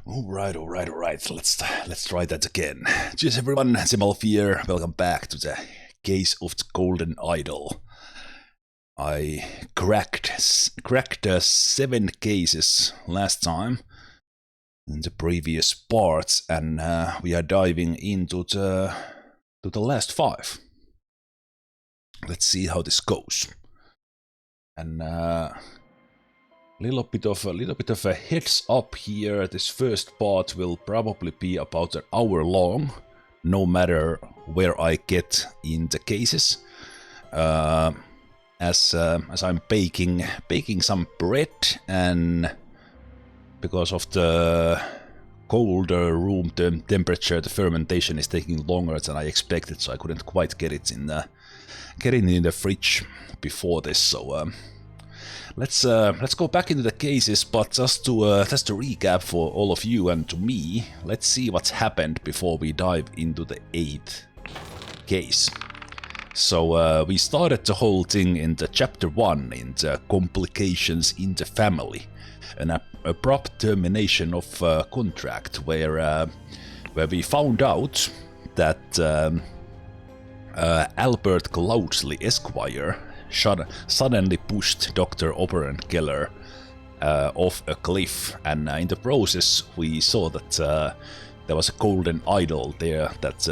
All right. Let's try that again. Cheers, everyone. Zemalf here. Welcome back to the case of the Golden Idol. I cracked 7 cases last time in the previous parts, and we are diving into the last 5. Let's see how this goes. And little bit of a heads up here. This first part will probably be about an hour long, no matter where I get in the cases. As I'm baking some bread, and because of the colder room temperature, the fermentation is taking longer than I expected, so I couldn't quite get it in the fridge before this. So let's go back into the cases, but just to recap for all of you and to me, let's see what's happened before we dive into the 8th case. So we started the whole thing in the chapter 1, in the complications in the family, an abrupt termination of contract, where we found out that Albert Cloudsley Esquire suddenly pushed Dr. Oberon-Keller off a cliff, and in the process we saw that there was a golden idol there that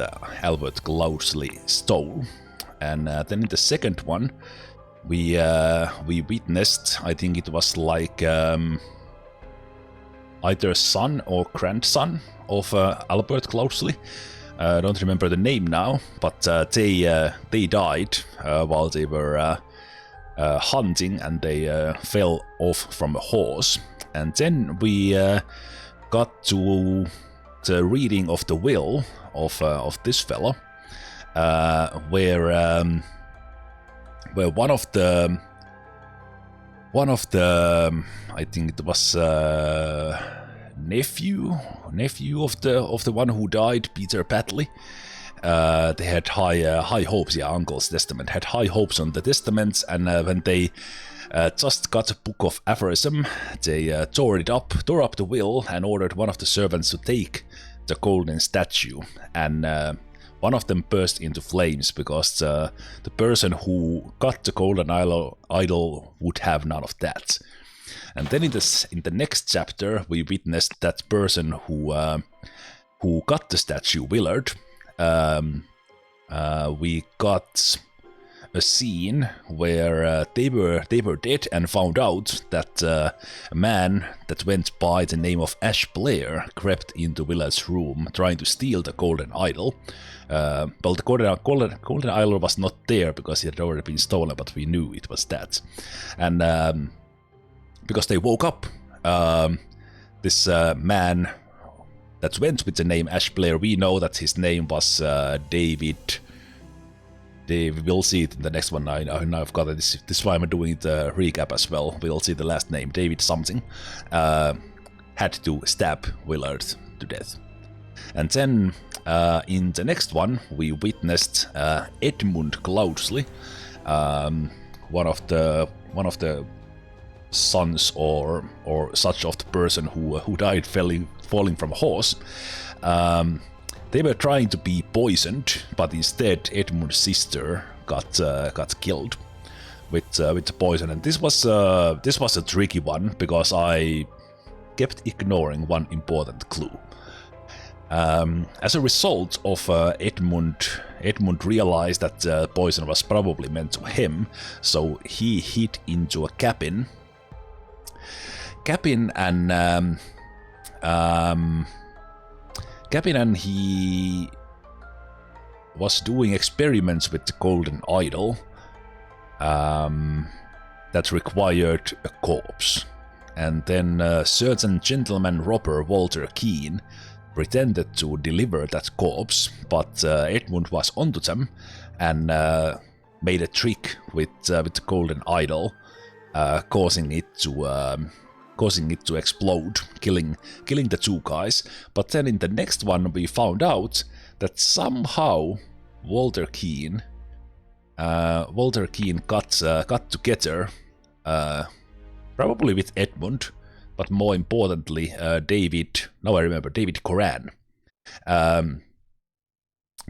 Albert Cloudsley stole. And then in the second one we witnessed, I think it was like either son or grandson of Albert Cloudsley. I don't remember the name now, but they died while they were hunting, and they fell off from a horse. And then we got to the reading of the will of this fellow, where one of the I think it was nephew of the one who died, Peter Patley. They had high hopes. Yeah, Uncle's testament had high hopes on the testaments, and when they just got a book of aphorism, they tore up the will and ordered one of the servants to take the golden statue, and one of them burst into flames because the person who got the golden idol would have none of that. And then in the next chapter, we witnessed that person who got the statue, Willard. We got a scene where they were dead, and found out that a man that went by the name of Ash Blair crept into Willard's room trying to steal the golden idol. Well, the golden idol was not there because it had already been stolen, but we knew it was that. And because they woke up, this man that went with the name Ash Blair, we know that his name was David. We'll see it in the next one. Now I've got it. This is why I'm doing the recap as well. We'll see the last name, David something, had to stab Willard to death. And then in the next one we witnessed Edmund Cloudsley, one of the sons or such of the person who died falling from a horse. They were trying to be poisoned, but instead Edmund's sister got killed with the poison. And this was a tricky one because I kept ignoring one important clue. As a result of Edmund realized that the poison was probably meant to him, so he hid into a cabin and he was doing experiments with the golden idol that required a corpse. And then certain gentleman robber Walter Keane pretended to deliver that corpse, but Edmund was onto them and made a trick with the golden idol, causing it to explode, killing the 2 guys. But then in the next one we found out that somehow Walter Keane got together, probably with Edmund, but more importantly, David. Now I remember David Coran.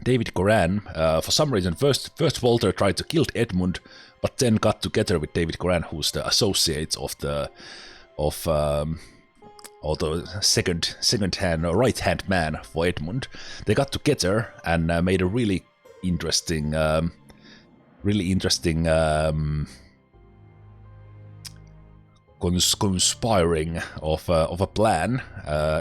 David Coran, for some reason, first Walter tried to kill Edmund, but then got together with David Coran, who's the associate of the second hand or right hand man for Edmund. They got together and made a really interesting conspiring of a plan,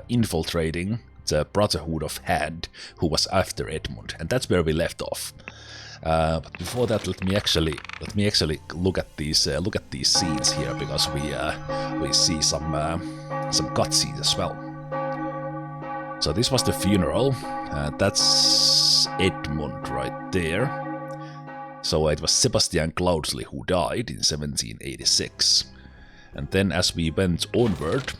infiltrating the Brotherhood of Hand, who was after Edmund, and that's where we left off. But before that, let me actually look at these scenes here, because we see some cutscenes as well. So this was the funeral. That's Edmund right there. So it was Sebastian Cloudsley who died in 1786. And then as we went onward,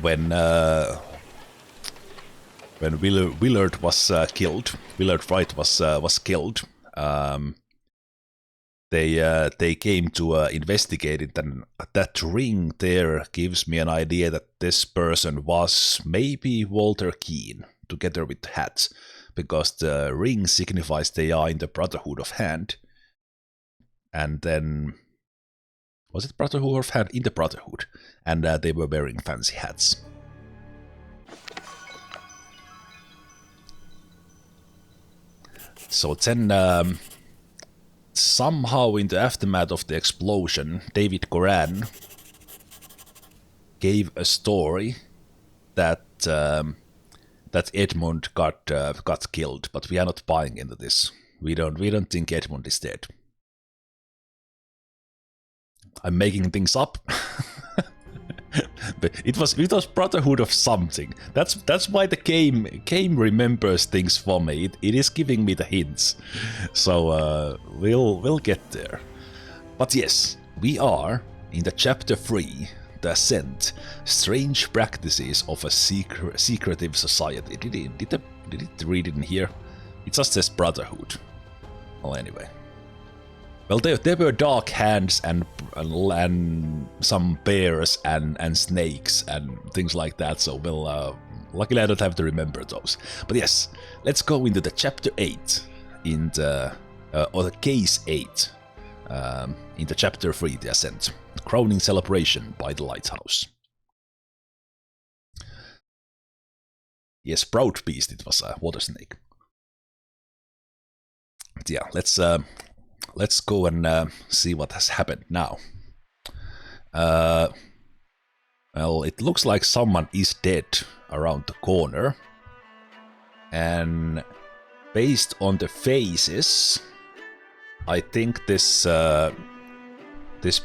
when Willard was killed, Willard Wright was killed, they came to investigate it, and that ring there gives me an idea that this person was maybe Walter Keane, together with the hat, because the ring signifies they are in the Brotherhood of Hand. And then, was it Brotherhood of Hand? In the Brotherhood. And they were wearing fancy hats. So then, somehow in the aftermath of the explosion, David Coran gave a story that that Edmund got killed, but we are not buying into this. We don't think Edmund is dead. I'm making things up. But it was Brotherhood of something. That's why the game remembers things for me. It is giving me the hints. So we'll get there. But yes, we are in the chapter 3, The Ascent, Strange Practices of a Secretive Society. Did it read it in here? It just says Brotherhood. Well, anyway. Well, there were dark hands and some bears and snakes and things like that, so luckily I don't have to remember those. But yes, let's go into the chapter 8, or the case 8, in the chapter 3, The Ascent, Crowning Celebration by the Lighthouse. Yes, Proud Beast, it was a water snake. But yeah, let's go and see what has happened now. Well, it looks like someone is dead around the corner. And based on the faces, I think this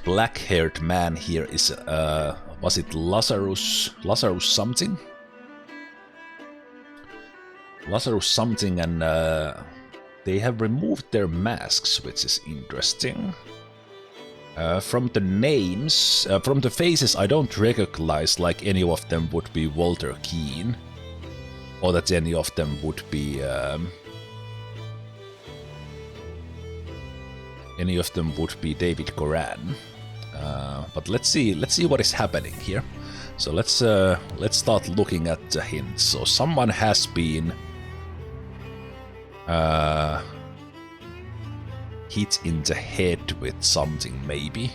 black-haired man here is, was it Lazarus something? Lazarus something, and they have removed their masks, which is interesting. From the names, from the faces, I don't recognize like any of them would be Walter Keane, or that any of them would be David Coran. But let's see what is happening here. So let's start looking at the hints. So someone has been hit in the head with something, maybe.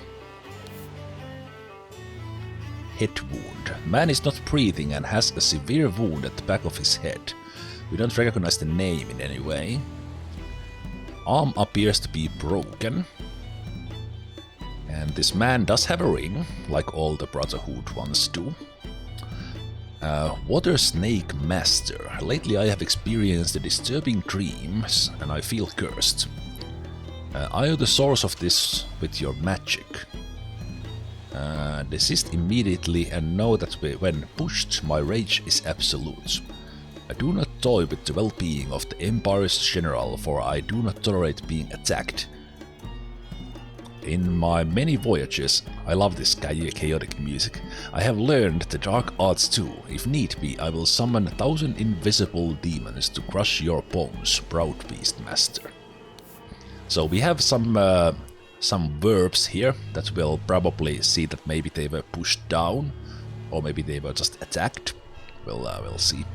Head wound. Man is not breathing and has a severe wound at the back of his head. We don't recognize the name in any way. Arm appears to be broken. And this man does have a ring, like all the Brotherhood ones do. Water Snake Master. Lately I have experienced disturbing dreams and I feel cursed. Are you the source of this with your magic? Desist immediately and know that when pushed, my rage is absolute. I do not toy with the well-being of the Empire's general, for I do not tolerate being attacked. In my many voyages, I love this chaotic music, I have learned the dark arts too. If need be, I will summon 1,000 invisible demons to crush your bones, Proud Beast Master. So we have some verbs here that will probably see that maybe they were pushed down, or maybe they were just attacked. We'll see.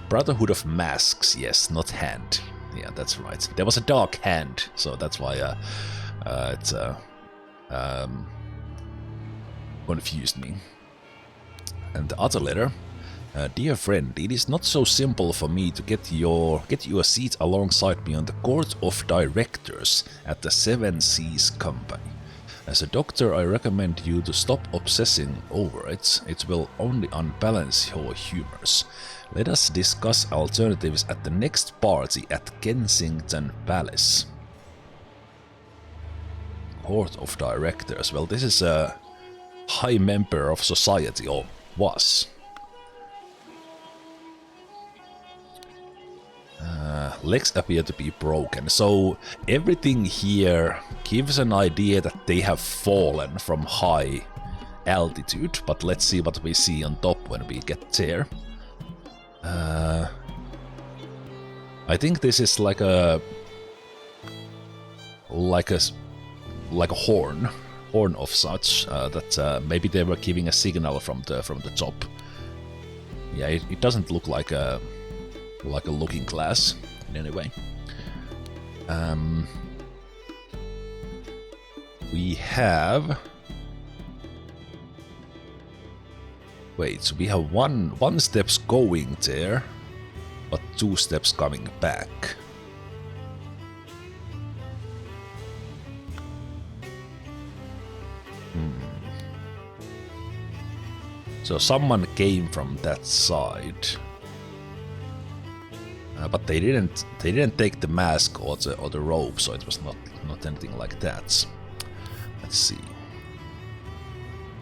Brotherhood of Masks, yes, not hand. Yeah, that's right. There was a dark hand, so that's why it confused me. And the other letter. Dear friend, it is not so simple for me to get you a seat alongside me on the court of directors at the Seven Seas Company. As a doctor, I recommend you to stop obsessing over it. It will only unbalance your humors. Let us discuss alternatives at the next party at Kensington Palace. Court of Directors. Well, this is a high member of society, or was. Legs appear to be broken, so everything here gives an idea that they have fallen from high altitude, but let's see what we see on top when we get there. I think this is like a horn of such that maybe they were giving a signal from the top. Yeah, it doesn't look like a looking glass in any way. We have. Wait, so we have one steps going there, but 2 steps coming back. So someone came from that side. But they didn't take the mask or the rope, so it was not anything like that. Let's see.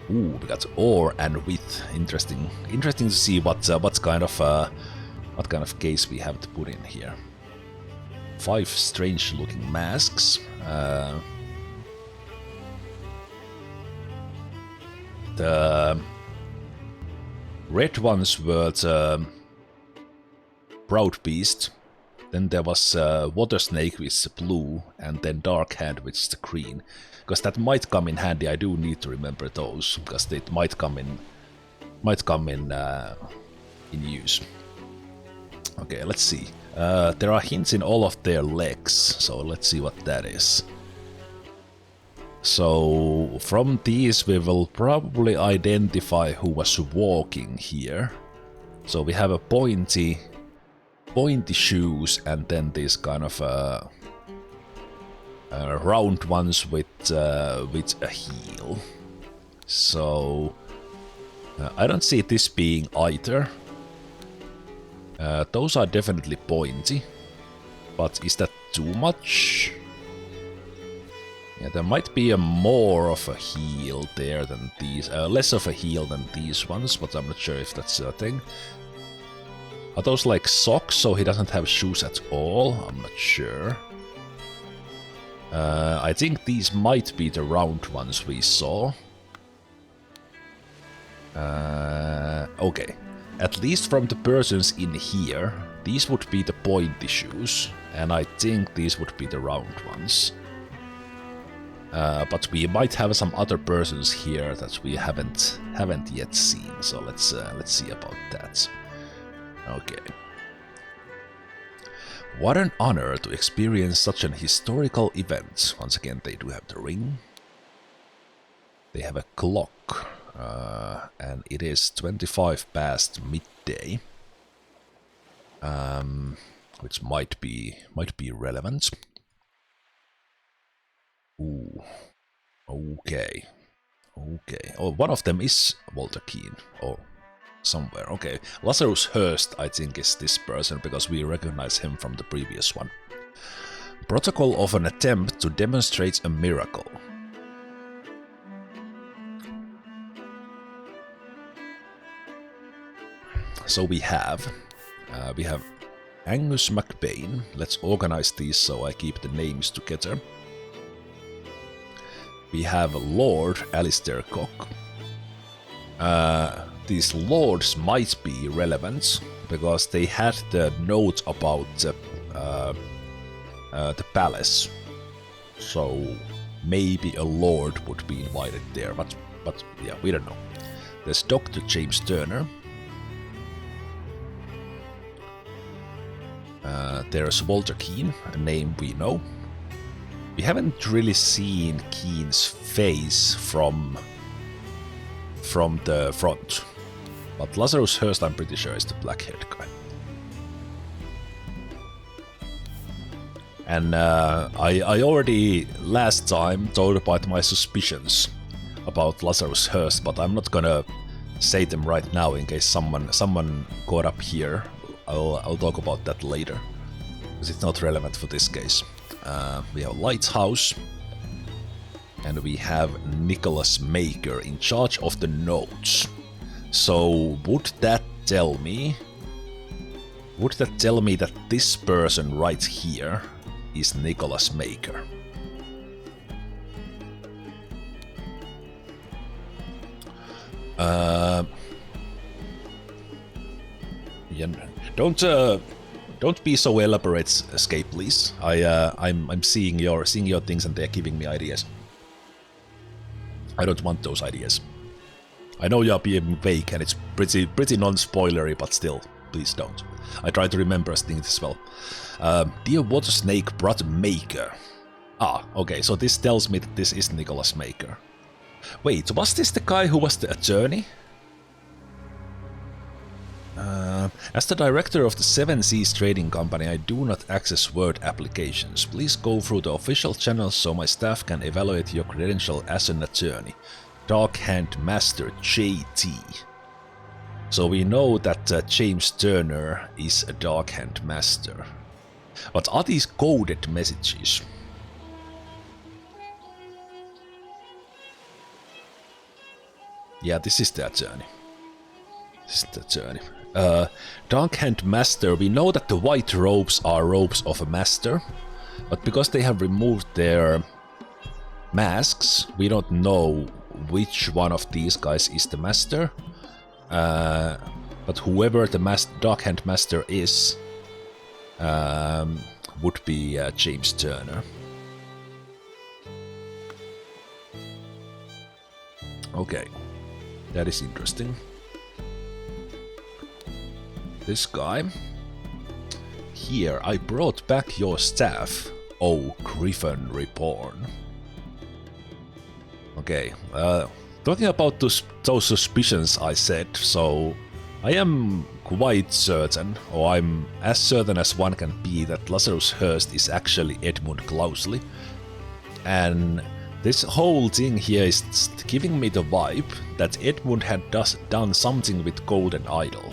Ooh, we got ore and width. Interesting to see what kind of case we have to put in here. 5 strange looking masks. The red ones were the Proud Beast, then there was Water Snake, which is blue, and then Dark Hand, which is the green. Because that might come in handy. I do need to remember those, because they might come in use. Okay, let's see. There are hints in all of their legs, so let's see what that is. So from these we will probably identify who was walking here. So we have a pointy shoes, and then these kind of round ones with a heel. So I don't see this being either. Those are definitely pointy, but is that too much? Yeah, there might be more of a heel there than these, less of a heel than these ones, but I'm not sure if that's a thing. Are those like socks, so he doesn't have shoes at all? I'm not sure. I think these might be the round ones we saw. Okay. At least from the persons in here, these would be the pointy shoes, and I think these would be the round ones. But we might have some other persons here that we haven't yet seen, so let's see about that. Okay. What an honor to experience such an historical event. Once again, they do have the ring. They have a clock, and it is 25 past midday, which might be relevant. Ooh, okay. Oh, one of them is Walter Keane. Oh. Somewhere, okay. Lazarus Hurst, I think, is this person, because we recognize him from the previous one. Protocol of an attempt to demonstrate a miracle. So we have Angus MacBain. Let's organize these so I keep the names together. We have Lord Alistair Cock. These lords might be relevant, because they had the note about the palace. So maybe a lord would be invited there, but yeah, we don't know. There's Dr. James Turner. There's Walter Keane, a name we know. We haven't really seen Keane's face from the front, but Lazarus Hearst, I'm pretty sure, is the black-haired guy. And I already last time told about my suspicions about Lazarus Hearst, but I'm not gonna say them right now in case someone got up here. I'll talk about that later, because it's not relevant for this case. We have Lighthouse, and we have Nicholas Maker in charge of the notes. So would that tell me that this person right here is Nicholas Maker? Yeah, don't be so elaborate, Escape, please. I'm seeing your things and they're giving me ideas. I don't want those ideas. I know you're being vague and it's pretty non-spoilery, but still, please don't. I try to remember things as well. Dear Water Snake Brother Maker. Ah, okay, so this tells me that this is Nicholas Maker. Wait, was this the guy who was the attorney? As the director of the Seven Seas Trading Company, I do not access Word applications. Please go through the official channels so my staff can evaluate your credential as an attorney. Dark Hand Master JT. So we know that James Turner is a Dark Hand Master. But are these coded messages? Yeah, this is the attorney. Dark Hand Master, we know that the white robes are robes of a master, but because they have removed their masks, we don't know which one of these guys is the master. But whoever the Dark Hand Master is, would be James Turner. Okay, that is interesting. This guy. Here, I brought back your staff, O Griffin Reborn. Okay, talking about those suspicions I said, so I am quite certain, or I'm as certain as one can be, that Lazarus Hearst is actually Edmund Clousley. And this whole thing here is giving me the vibe that Edmund had done something with Golden Idol.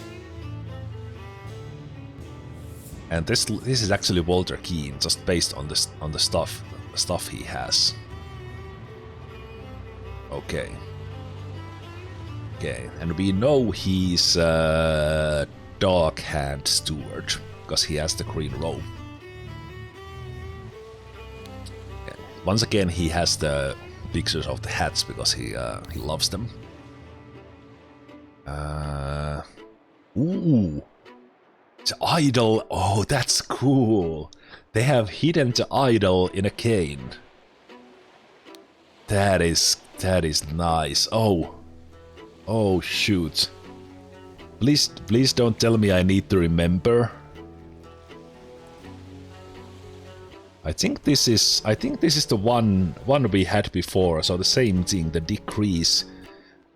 And this is actually Walter Keane, just based on the stuff he has. Okay. Okay, and we know he's Dark Hand Steward because he has the green robe. Okay. Once again, he has the pictures of the hats because he loves them. Ooh. The idol, oh, that's cool. They have hidden the idol in a cane. That is nice. Oh shoot. Please don't tell me I need to remember. I think this is the one we had before, so the same thing, the decrease.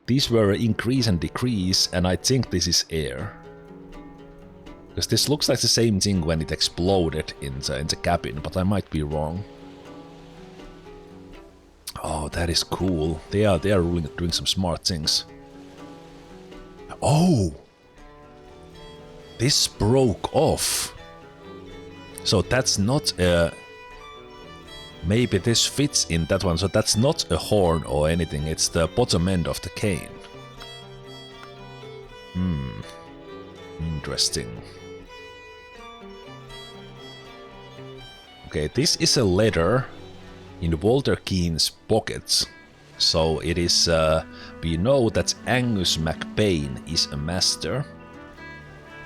These were increase and decrease, and I think this is air. Because this looks like the same thing when it exploded in the cabin, but I might be wrong. Oh, that is cool. They are really doing some smart things. Oh! This broke off. So that's not a... Maybe this fits in that one, so that's not a horn or anything, it's the bottom end of the cane. Interesting. Okay, this is a letter in Walter Keane's pockets. So it is, we know that Angus MacBain is a master.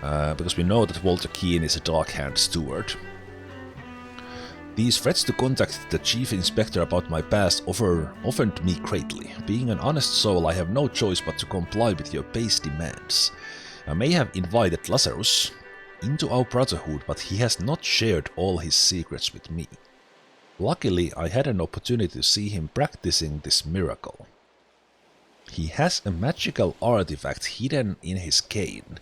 Because we know that Walter Keane is a Dark Hand Steward. These threats to contact the Chief Inspector about my past offended me greatly. Being an honest soul, I have no choice but to comply with your base demands. I may have invited Lazarus into our brotherhood, but he has not shared all his secrets with me. Luckily, I had an opportunity to see him practicing this miracle. He has a magical artifact hidden in his cane.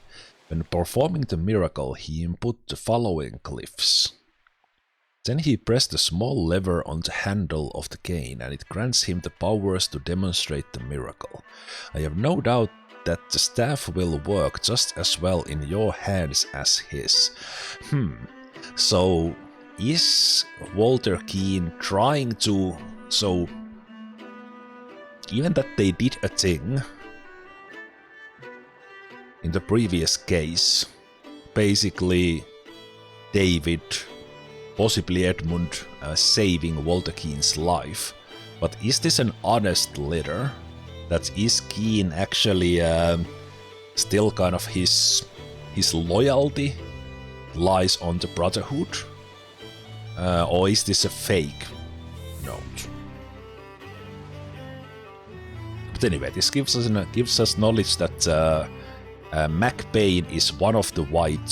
When performing the miracle, he input the following glyphs. Then he pressed a small lever on the handle of the cane, and it grants him the powers to demonstrate the miracle. I have no doubt that the staff will work just as well in your hands as his. So, is Walter Keane trying to... So, given that they did a thing in the previous case, basically David, possibly Edmund, saving Walter Keane's life, but is this an honest letter? That is Keane actually still kind of his loyalty lies on the Brotherhood? Or is this a fake note? But anyway, this gives us knowledge that McBain is one of the white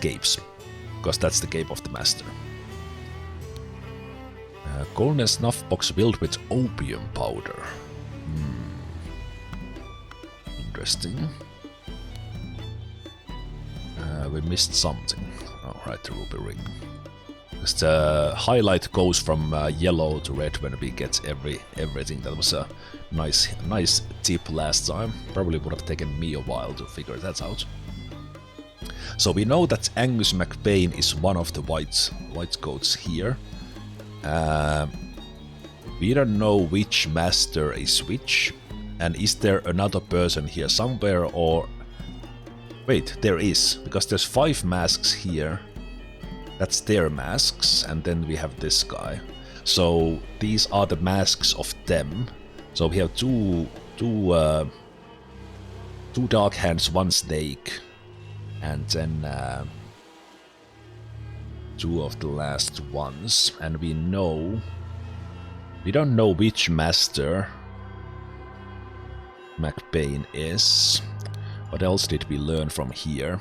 capes, because that's the cape of the Master. Golden snuff box filled with opium powder. Interesting. We missed something. Oh, right, the ruby ring. Because the highlight goes from yellow to red when we get everything. That was a nice tip last time. Probably would have taken me a while to figure that out. So we know that Angus McBain is one of the white coats here. We don't know which master is which, and is there another person here somewhere, or... Wait, there is, because there's 5 masks here. That's their masks, and then we have this guy. So these are the masks of them. So we have two dark hands, 1 snake, and then 2 of the last ones. And we don't know which master McBain is. What else did we learn from here?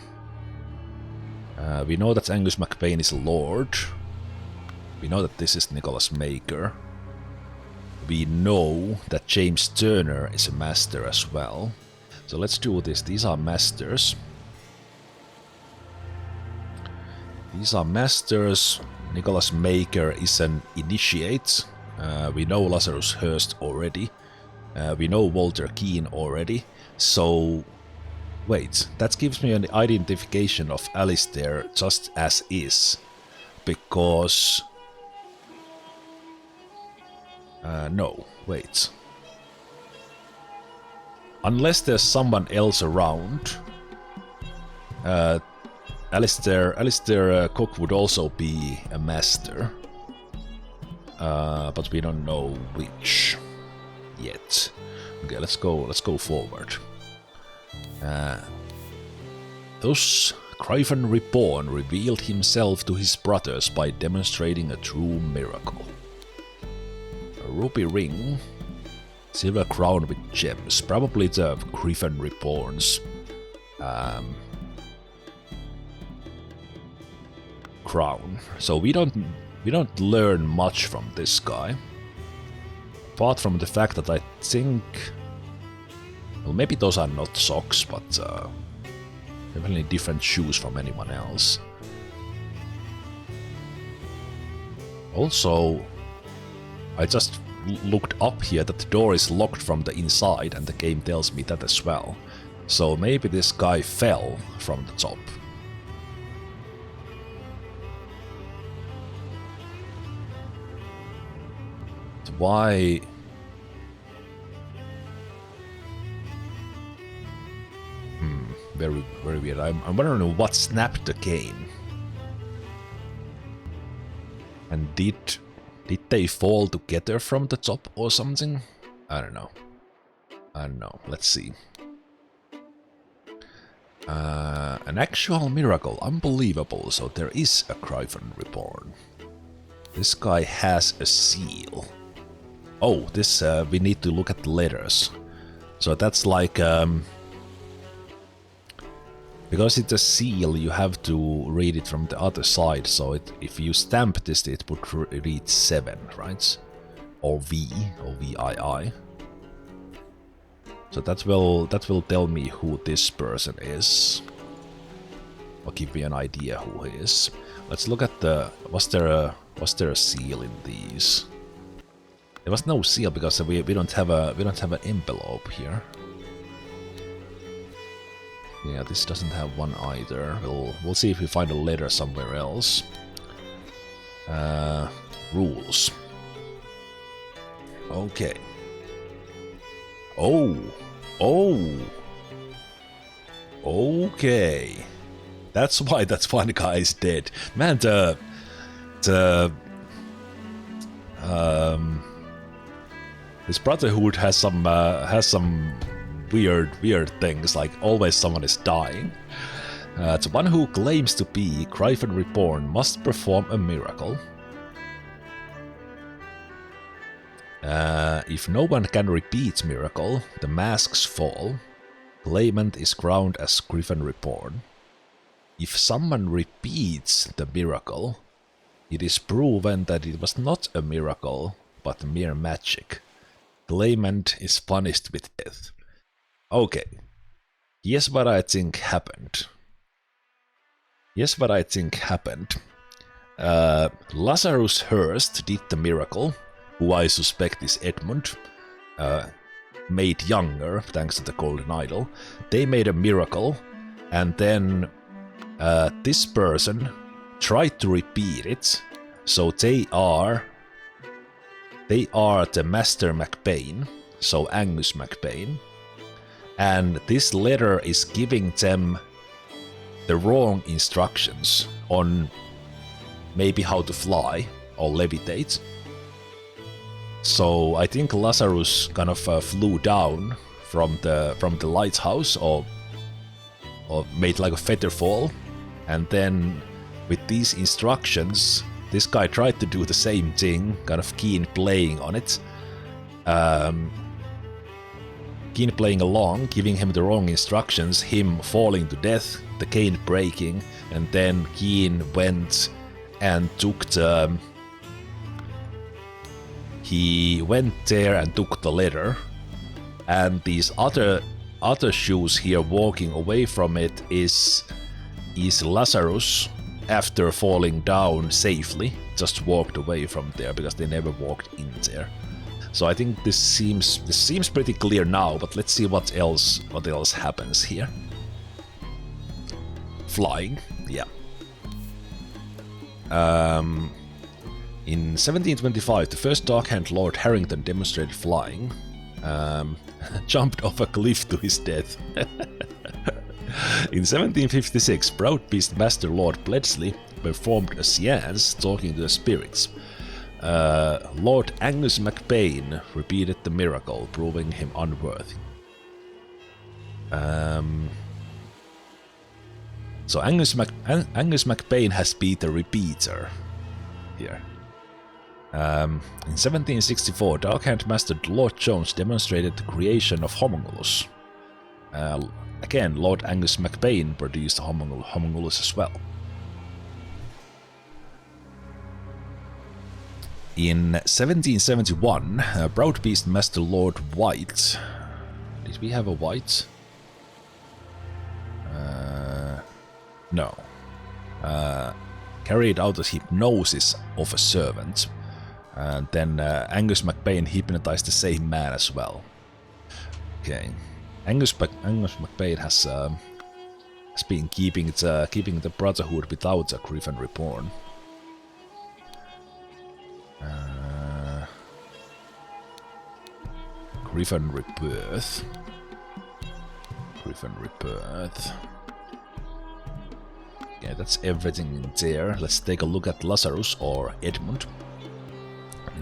We know that Angus McBain is a lord. We know that this is Nicholas Maker. We know that James Turner is a master as well. So let's do this. These are masters. Nicholas Maker is an initiate. We know Lazarus Hurst already. We know Walter Keane already. So... Wait, that gives me an identification of Alistair just as is. Because... no, wait. Unless there's someone else around... Alistair Cook would also be a master. But we don't know which yet. Okay, let's go forward. Thus, Craven Reborn revealed himself to his brothers by demonstrating a true miracle. A ruby ring, silver crown with gems, probably the Craven Reborn's crown. So we don't learn much from this guy, apart from the fact that I think, well, maybe those are not socks, but definitely different shoes from anyone else. Also, I just looked up here that the door is locked from the inside, and the game tells me that as well. So maybe this guy fell from the top. Why? Very, very weird. I'm wondering what snapped the cane. And did they fall together from the top or something? I don't know. Let's see. An actual miracle, unbelievable. So there is a Gryphon reborn. This guy has a seal. Oh, this we need to look at the letters. So that's like because it's a seal, you have to read it from the other side. So if you stamp this, it would read 7, right? Or V or VII. So that will tell me who this person is, or give me an idea who he is. Let's look at the. Was there a seal in these? There was no seal because we don't have an envelope here. Yeah, this doesn't have one either. We'll see if we find a letter somewhere else. Rules. Okay. Oh. Okay. That's why that one guy is dead. Man, this Brotherhood has some weird things, like always someone is dying. The one who claims to be Gryphon Reborn must perform a miracle. If no one can repeat miracle, the masks fall. Claimant is crowned as Gryphon Reborn. If someone repeats the miracle, it is proven that it was not a miracle, but mere magic. Claimant is punished with death. Okay. Here's what I think happened. Lazarus Hurst did the miracle, who I suspect is Edmund, made younger thanks to the Golden Idol. They made a miracle, and then this person tried to repeat it. So they are the Master McBain, so Angus McBain, and this letter is giving them the wrong instructions on maybe how to fly or levitate. So I think Lazarus kind of flew down from the lighthouse, or made like a feather fall, and then with these instructions, this guy tried to do the same thing, kind of Keen playing on it. Keen playing along, giving him the wrong instructions, him falling to death, the cane breaking, and then Keen went and took the... He went there and took the letter, and these other shoes here walking away from it is Lazarus, after falling down safely, just walked away from there because they never walked in there. So I think this seems pretty clear now, but let's see what else happens here. Flying, yeah. In 1725, the first Dark-Hand Lord Harrington demonstrated flying. Jumped off a cliff to his death. In 1756, Proud Beast Master Lord Bletchley performed a seance talking to the spirits. Lord Angus McBain repeated the miracle, proving him unworthy. So Angus McBain has been the repeater here. In 1764, Dark-Hand Master Lord Jones demonstrated the creation of Homunculus. Again, Lord Angus McBain produced Homunculus as well. In 1771, Proud Beast Master Lord White... Did we have a White? No. Carried out the hypnosis of a servant. And then Angus McBain hypnotized the same man as well. Okay. Angus McBain has been keeping the Brotherhood without a Gryphon Reborn. Gryphon Rebirth. Yeah, that's everything in there. Let's take a look at Lazarus or Edmund.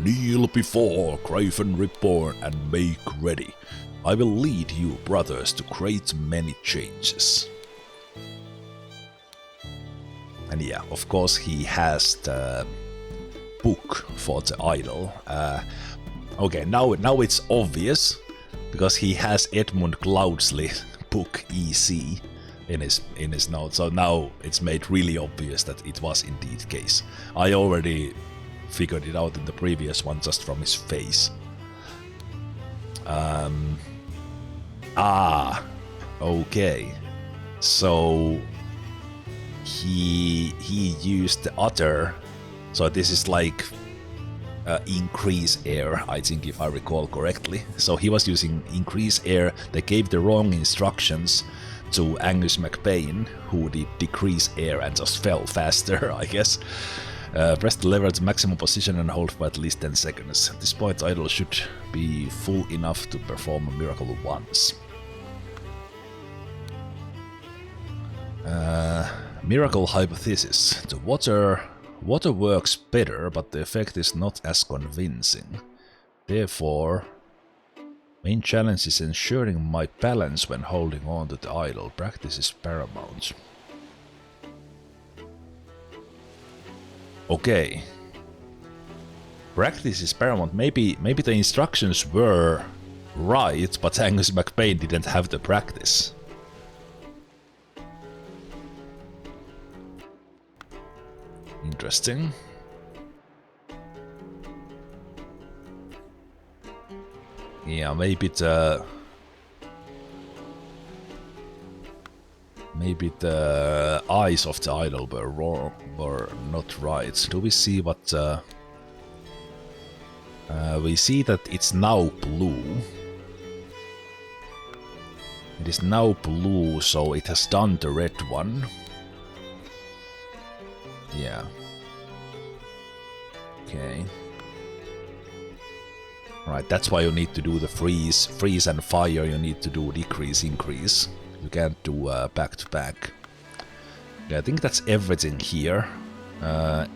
Kneel before Gryphon Reborn and make ready. I will lead you, brothers, to great many changes. And yeah, of course he has the book for the idol. Okay, now it's obvious, because he has Edmund Cloudsley book EC in his notes. So now it's made really obvious that it was indeed the case. I already figured it out in the previous one just from his face. Okay. So he used the other. So this is like increase air, I think, if I recall correctly. So he was using increase air. They gave the wrong instructions to Angus MacBain, who did decrease air and just fell faster, I guess. Press the lever to maximum position and hold for at least 10 seconds. At this point, idol should be full enough to perform a miracle once. Miracle hypothesis. The water works better, but the effect is not as convincing. Therefore, main challenge is ensuring my balance when holding on to the idol. Practice is paramount. Okay. Practice is paramount. Maybe the instructions were right, but Angus MacBain didn't have the practice. Interesting. Yeah, maybe the eyes of the idol were wrong, were not right. Do we see what? We see that it's now blue. It is now blue, so it has done the red one. Yeah. Okay. Right, that's why you need to do the freeze and fire. You need to do decrease, increase. You can't do back to back. Yeah, I think that's everything here.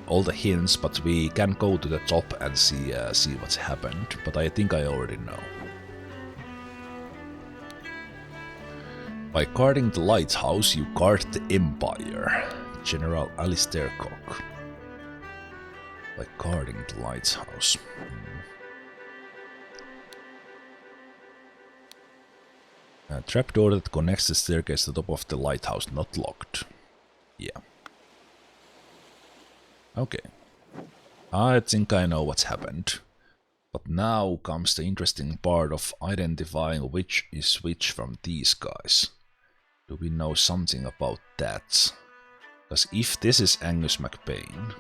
All the hints, but we can go to the top and see what's happened. But I think I already know. By guarding the lighthouse, you guard the Empire. General Alistair Cock. By guarding the lighthouse. A trapdoor that connects the staircase to the top of the lighthouse, not locked. Yeah. Okay. I think I know what's happened. But now comes the interesting part of identifying which is which from these guys. Do we know something about that? Because if this is Angus MacBain,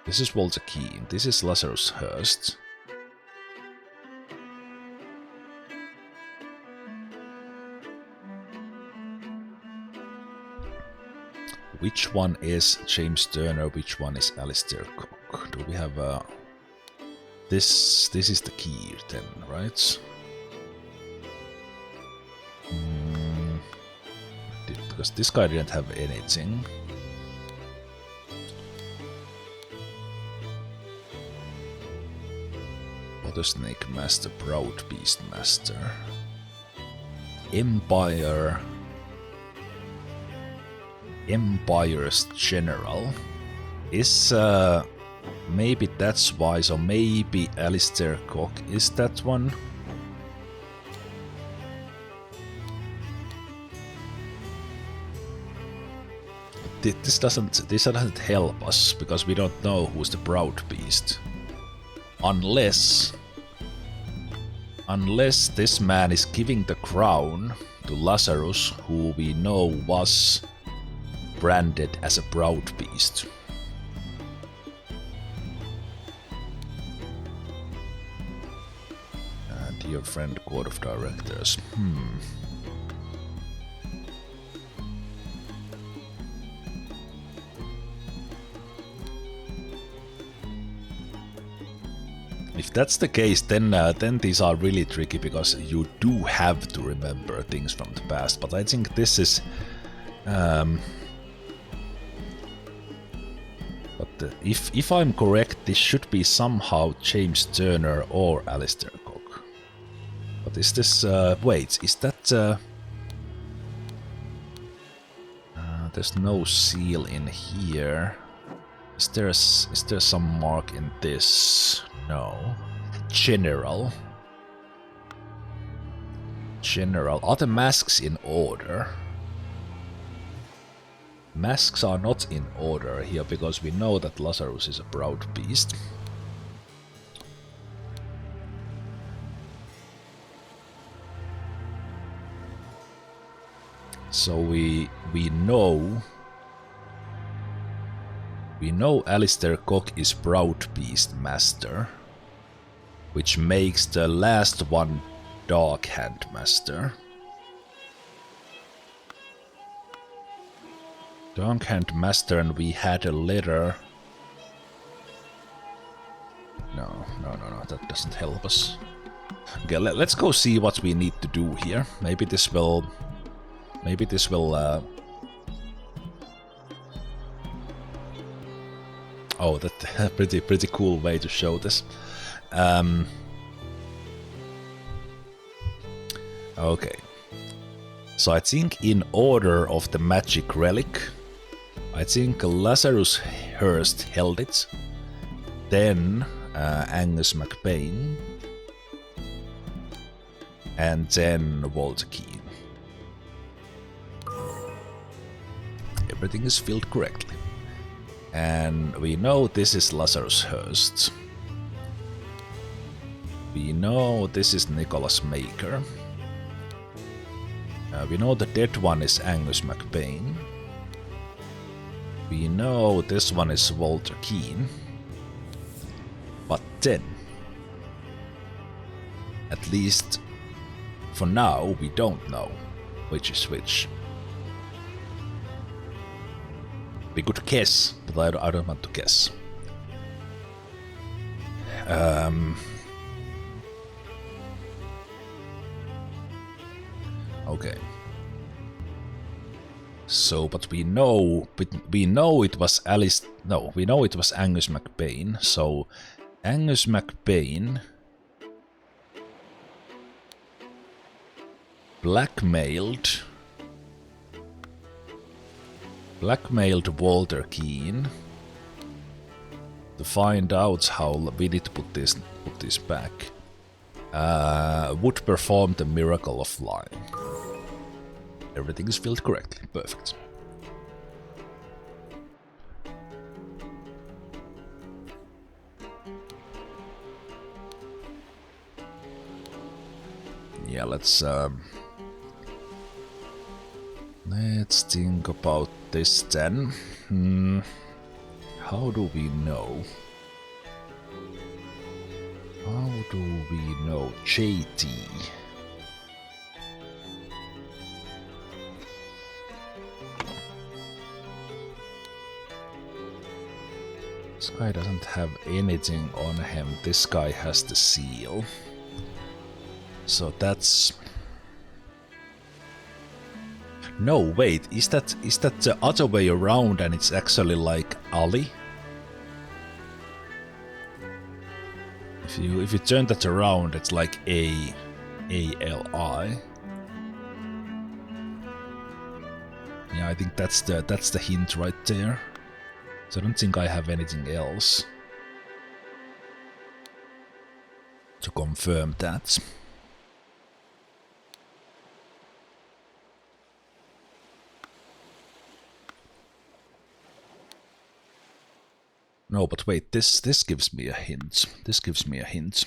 this is Walter Keane, this is Lazarus Hurst. Which one is James Turner, which one is Alistair Cook? Do we have a... This is the key then, right? Because this guy didn't have anything. Water Snake Master, Proud Beast Master. Empire's General. Is maybe that's why, so maybe Alistair Cock is that one? This doesn't help us, because we don't know who's the Proud Beast. Unless this man is giving the crown to Lazarus, who we know was branded as a Proud Beast. Dear friend, Court of Directors. If that's the case, then these are really tricky, because you do have to remember things from the past. But I think this is... But if I'm correct, this should be somehow James Turner or Alistair Cock. But is this... wait, is that... There's no seal in here. Is there some mark in this? No. General. General. Are the masks in order? Masks are not in order here because we know that Lazarus is a proud beast. So we know Alistair Cock is Proud Beast Master, which makes the last one Dark Hand Master. Dark Hand Master, and we had a letter. No, that doesn't help us. Okay, let's go see what we need to do here. Maybe this will. Oh, that's a pretty cool way to show this. Okay. So I think in order of the magic relic, I think Lazarus Hurst held it, then Angus MacBain, and then Walter Keane. Everything is filled correctly. And we know this is Lazarus Hurst. We know this is Nicholas Maker. We know the dead one is Angus MacBain. We know this one is Walter Keane. But then, at least for now, we don't know which is which. We could guess, but I don't want to guess. Okay. So, but we know it was Alice. No, we know it was Angus MacBain. So, Angus MacBain blackmailed Walter Keane to find out how we need to put this back. Would perform the miracle of flying. Everything is filled correctly. Perfect. Yeah, let's think about this then. How do we know? How do we know JT? This guy doesn't have anything on him. This guy has the seal. So that's... No, wait, is that the other way around and it's actually like Ali? If you turn that around, it's like A-L-I. Yeah, I think that's the hint right there. So I don't think I have anything else to confirm that. No, but wait, this gives me a hint. This gives me a hint.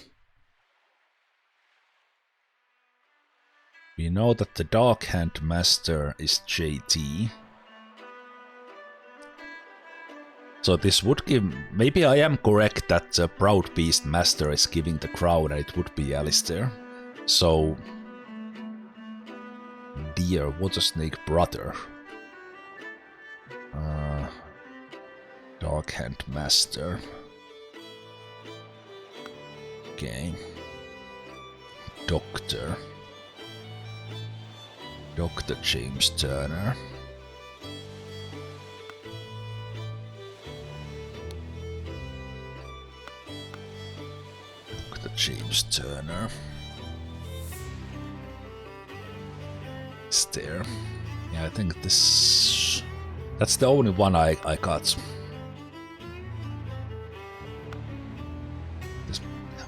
We know that the Dark Hand Master is JT. So this would give... Maybe I am correct that the Proud Beast Master is giving the crown and it would be Alistair. So... Dear Water Snake Brother. Dark Hand Master. Okay. Doctor James Turner. Dr. James Turner. Is there? Yeah, I think this... That's the only one I got.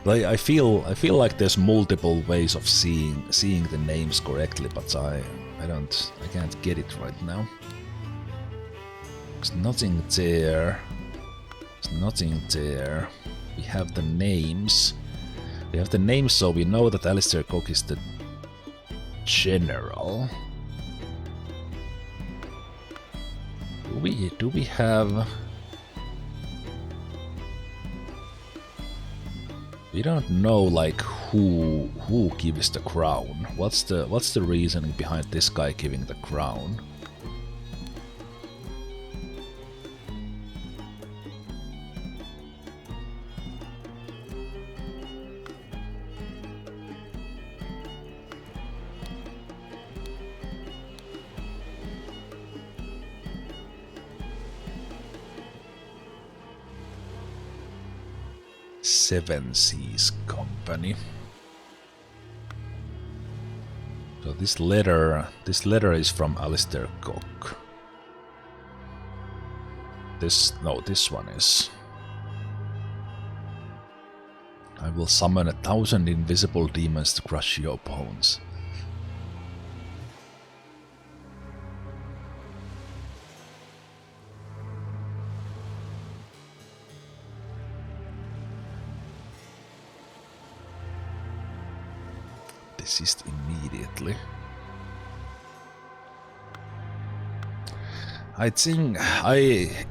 I feel like there's multiple ways of seeing the names correctly, but I can't get it right now. There's nothing there. There's nothing there. We have the names. We have the names, so we know that Alistair Cook is the general. Do we have? We don't know like who gives the crown. What's the reasoning behind this guy giving the crown? Seven Seas Company. So this letter is from Alistair Cook. This one is. I will summon 1,000 invisible demons to crush your bones. Desist immediately. I think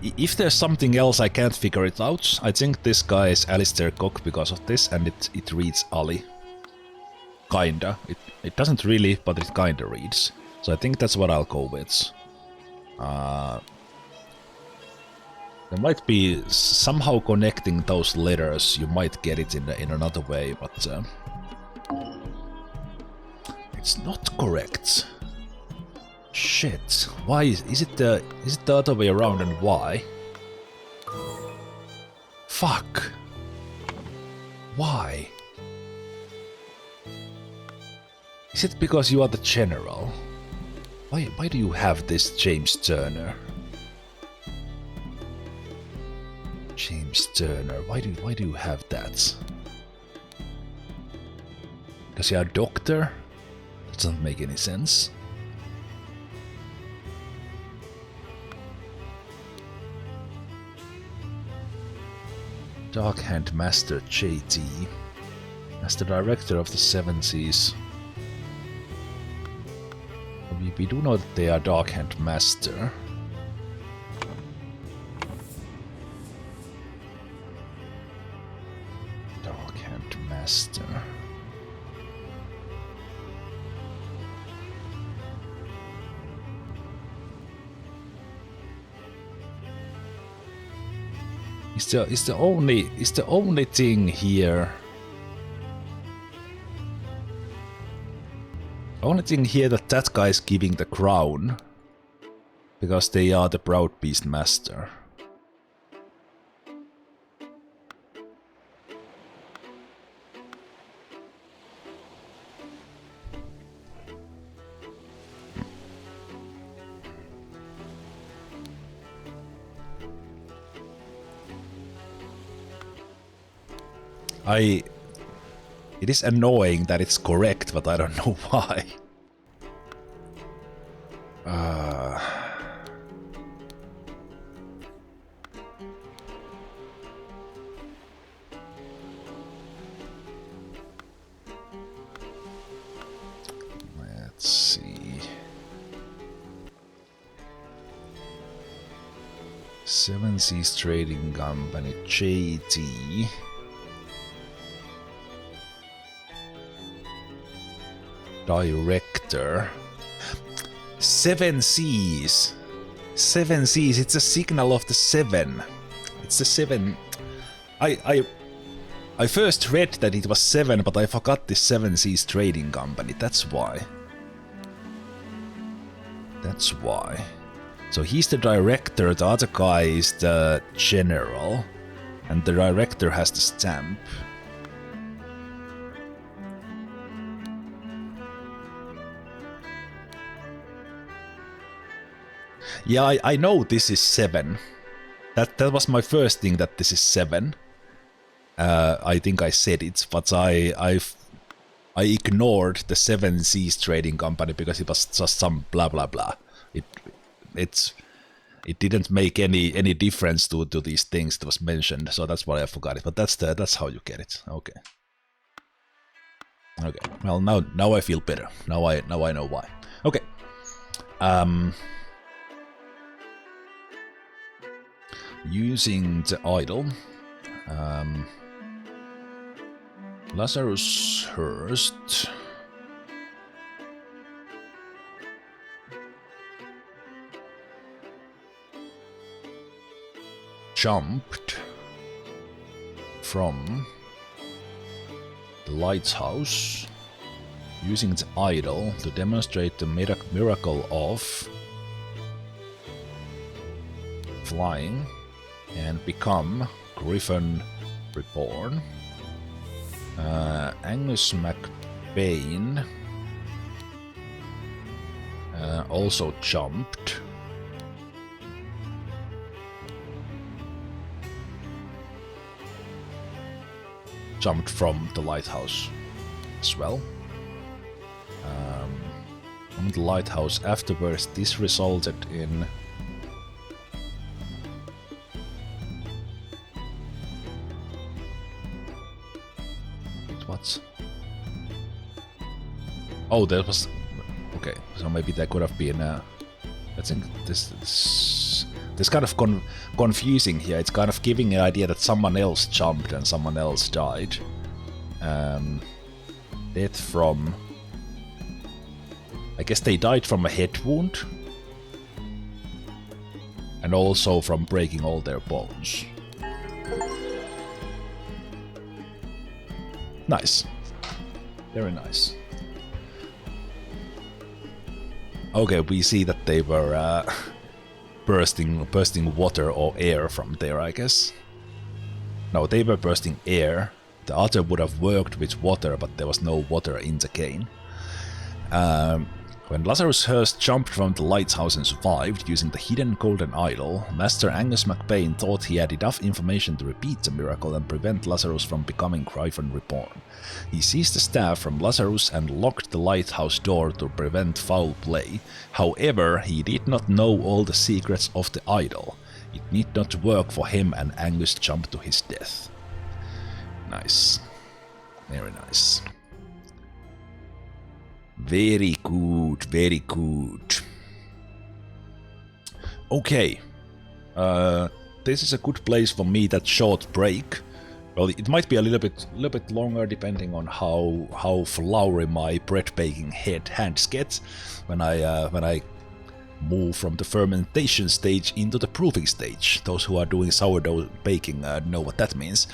if there's something else I can't figure it out, I think this guy is Alistair Cook because of this, and it reads Ali. Kinda. It doesn't really, but it kinda reads. So I think that's what I'll go with. There might be somehow connecting those letters. You might get it in another way, but it's not correct. Shit. Why is it the other way around, and why? Fuck. Why? Is it because you are the general? Why do you have this James Turner? James Turner. Why do you have that? Because you're a doctor? That doesn't make any sense. Dark Hand Master JT. As the director of the Seven Seas. We do know that they are Dark Hand Master. Dark Hand Master. Is the only thing here. Only thing here that guy is giving the crown, because they are the Proud Beast Master. It is annoying that it's correct, but I don't know why. Let's see. Seven Seas Trading Company, JT. Director. Seven Seas. Seven Seas. It's a signal of the seven. It's the seven. I first read that it was seven, but I forgot the Seven Seas Trading Company. That's why. That's why. So he's the director. The other guy is the general, and the director has the stamp. Yeah, I know this is 7. That was my first thing, that this is 7. I think I said it, but I ignored the 7 Seas Trading Company because it was just some blah blah blah. It didn't make any difference to these things that was mentioned, so that's why I forgot it. But that's how you get it. Okay. Okay. Well, now I feel better. Now I know why. Okay. Using the idol. Lazarus Hurst. Jumped from the lighthouse using the idol to demonstrate the miracle of flying and become Griffin Reborn. Angus McBain also jumped. Jumped from the lighthouse as well. From the lighthouse afterwards, this resulted in what? Oh, that was okay. So maybe that could have been. I think this kind of confusing here. It's kind of giving an idea that someone else jumped and someone else died. Death from... I guess they died from a head wound. And also from breaking all their bones. Nice. Very nice. Okay, we see that they were... bursting water or air from there, I guess. No, they were bursting air. The other would have worked with water, but there was no water in the cane. When Lazarus Hurst jumped from the lighthouse and survived using the hidden golden idol, Master Angus McBain thought he had enough information to repeat the miracle and prevent Lazarus from becoming Griffin Reborn. He seized the staff from Lazarus and locked the lighthouse door to prevent foul play. However, he did not know all the secrets of the idol. It need not work for him, and Angus jumped to his death. Nice. Very nice. Very good, very good. Okay. This is a good place for me, that short break. Well, it might be a little bit longer depending on how flowery my bread baking hands get when I move from the fermentation stage into the proofing stage. Those who are doing sourdough baking know what that means.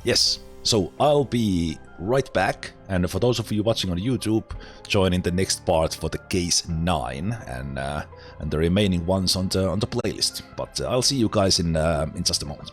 Yes. So I'll be right back, and for those of you watching on YouTube, join in the next part for the case 9 and the remaining ones on the playlist. But I'll see you guys in just a moment.